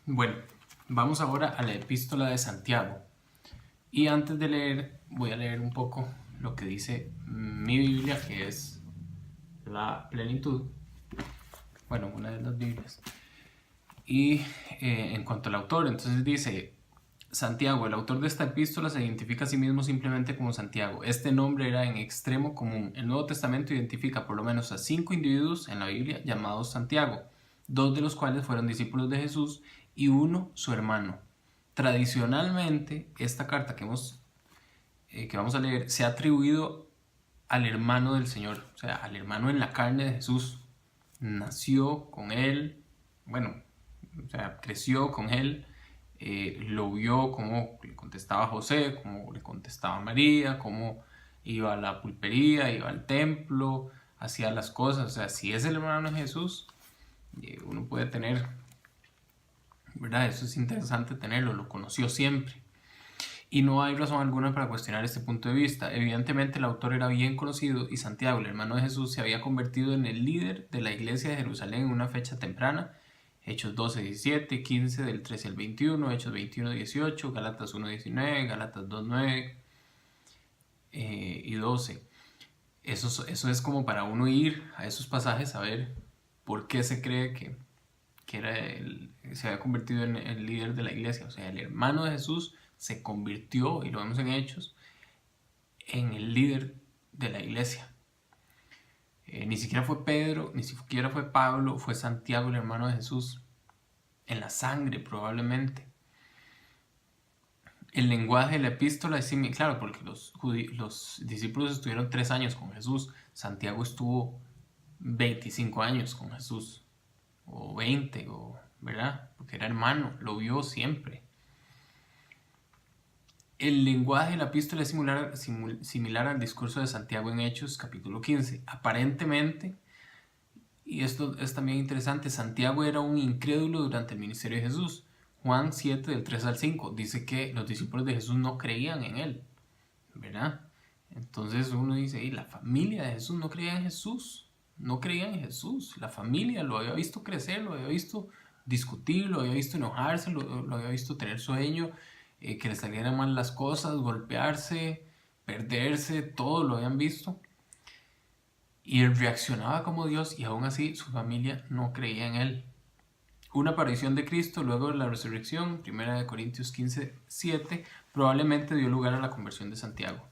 Bueno, vamos ahora a la epístola de Santiago. Y antes de leer, voy a leer un poco lo que dice mi Biblia, que es la Plenitud. Bueno, una de las Biblias. Y en cuanto al autor, entonces dice: Santiago, el autor de esta epístola, se identifica a sí mismo simplemente como Santiago. Este nombre era en extremo común. El Nuevo Testamento identifica por lo menos a 5 individuos en la Biblia llamados Santiago, 2 de los cuales fueron discípulos de Jesús y uno su hermano. Tradicionalmente, esta carta que vamos a leer se ha atribuido al hermano del Señor, o sea, al hermano en la carne de Jesús. Nació con él, bueno, o sea, creció con él, lo vio cómo le contestaba a José, cómo le contestaba a María, cómo iba a la pulpería, iba al templo, hacía las cosas. O sea, si es el hermano de Jesús, uno puede tener, ¿verdad? Eso es interesante tenerlo, lo conoció siempre. Y no hay razón alguna para cuestionar este punto de vista. Evidentemente el autor era bien conocido y Santiago, el hermano de Jesús, se había convertido en el líder de la iglesia de Jerusalén en una fecha temprana. Hechos 12, 17, 15 del 13 al 21, Hechos 21, 18, Gálatas 1, 19, Gálatas 2, 9 y 12. Eso es como para uno ir a esos pasajes a ver por qué se cree que se había convertido en el líder de la iglesia. O sea, el hermano de Jesús se convirtió, y lo vemos en Hechos, en el líder de la iglesia. Ni siquiera fue Pedro, ni siquiera fue Pablo, fue Santiago, el hermano de Jesús, en la sangre probablemente. El lenguaje de la epístola es similar, claro, porque los discípulos estuvieron 3 años con Jesús. Santiago estuvo 25 años con Jesús, o 20, ¿verdad? Porque era hermano, lo vio siempre. El lenguaje de la epístola es similar al discurso de Santiago en Hechos capítulo 15. Aparentemente, y esto es también interesante, Santiago era un incrédulo durante el ministerio de Jesús. Juan 7 del 3 al 5 dice que los discípulos de Jesús no creían en él, ¿verdad? Entonces uno dice, la familia de Jesús no creía en Jesús, no creía en Jesús. La familia lo había visto crecer, lo había visto discutir, lo había visto enojarse, lo había visto tener sueño, que le salieran mal las cosas, golpearse, perderse, todo lo habían visto. Y él reaccionaba como Dios y aún así su familia no creía en él. Una aparición de Cristo luego de la resurrección, 1 Corintios 15, 7, probablemente dio lugar a la conversión de Santiago,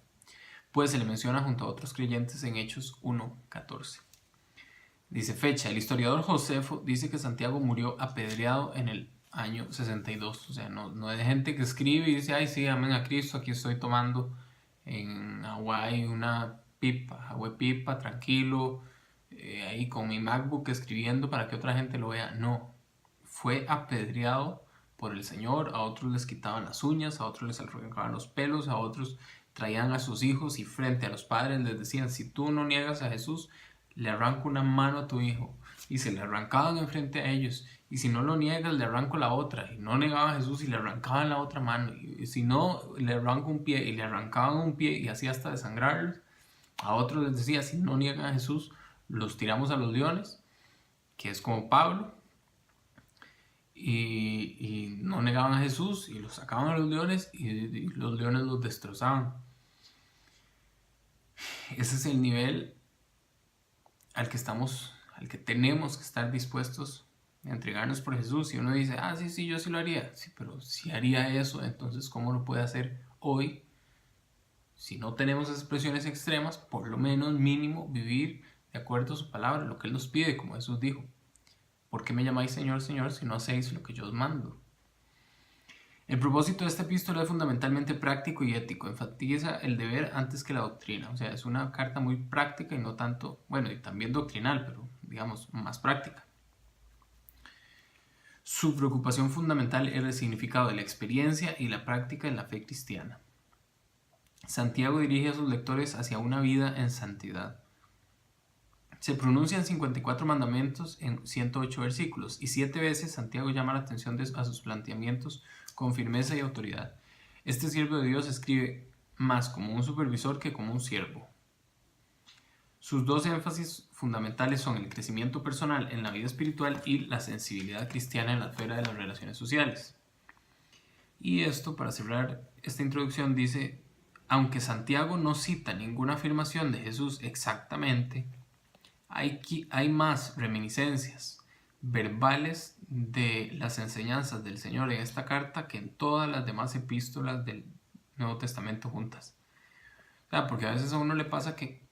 pues se le menciona junto a otros creyentes en Hechos 1, 14. Dice fecha: el historiador Josefo dice que Santiago murió apedreado en el año 62. O sea, no hay gente que escribe y dice, ay sí, amén a Cristo, aquí estoy tomando en Hawái una pipa, tranquilo, ahí con mi MacBook escribiendo para que otra gente lo vea. No, fue apedreado por el Señor. A otros les quitaban las uñas, a otros les arrancaban los pelos, a otros traían a sus hijos y frente a los padres les decían, si tú no niegas a Jesús, le arranco una mano a tu hijo. Y se le arrancaban enfrente a ellos. Y si no lo niegas, le arranco la otra. Y no negaba a Jesús y le arrancaban la otra mano. Y si no, le arranco un pie. Y le arrancaban un pie y así hasta desangrarlos. A otros les decía, si no niegan a Jesús, los tiramos a los leones, que es como Pablo. Y no negaban a Jesús y los sacaban a los leones y los leones los destrozaban. Ese es el nivel al que tenemos que estar dispuestos a entregarnos por Jesús. Y uno dice, sí, yo sí lo haría. Sí, pero si haría eso, entonces ¿cómo lo puede hacer hoy? Si no tenemos esas presiones extremas, por lo menos mínimo vivir de acuerdo a su palabra, lo que Él nos pide, como Jesús dijo. ¿Por qué me llamáis Señor, Señor, si no hacéis lo que yo os mando? El propósito de esta epístola es fundamentalmente práctico y ético. Enfatiza el deber antes que la doctrina. O sea, es una carta muy práctica y no tanto, bueno, y también doctrinal, pero digamos más práctica. Su preocupación fundamental es el significado de la experiencia y la práctica en la fe cristiana. Santiago dirige a sus lectores hacia una vida en santidad. Se pronuncian 54 mandamientos en 108 versículos y 7 veces Santiago llama la atención a sus planteamientos con firmeza y autoridad. Este siervo de Dios escribe más como un supervisor que como un siervo. Sus dos énfasis fundamentales son el crecimiento personal en la vida espiritual y la sensibilidad cristiana en la esfera de las relaciones sociales. Y esto, para cerrar esta introducción, dice: aunque Santiago no cita ninguna afirmación de Jesús exactamente, hay más reminiscencias verbales de las enseñanzas del Señor en esta carta que en todas las demás epístolas del Nuevo Testamento juntas. O sea, porque a veces a uno le pasa que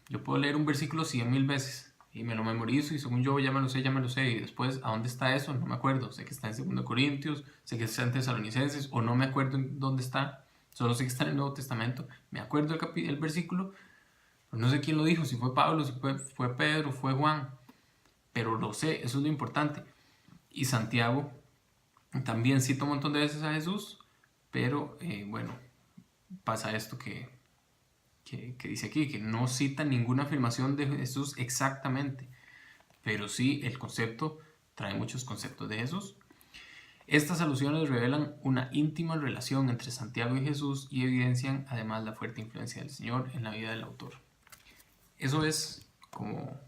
yo puedo leer un versículo 100.000 veces y me lo memorizo y según yo ya me lo sé, y después ¿a dónde está eso? No me acuerdo. Sé que está en 2 Corintios, sé que está en Tesalonicenses, o no me acuerdo en dónde está, solo sé que está en el Nuevo Testamento. Me acuerdo el versículo, pero no sé quién lo dijo, si fue Pablo, si fue Pedro, fue Juan, pero lo sé, eso es lo importante. Y Santiago también cita un montón de veces a Jesús, pero bueno, pasa esto que dice aquí, que no cita ninguna afirmación de Jesús exactamente, pero sí el concepto, trae muchos conceptos de Jesús. Estas alusiones revelan una íntima relación entre Santiago y Jesús y evidencian además la fuerte influencia del Señor en la vida del autor. Eso es como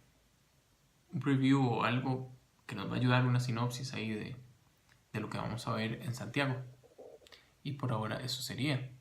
un preview o algo que nos va a ayudar, una sinopsis ahí de lo que vamos a ver en Santiago. Y por ahora eso sería.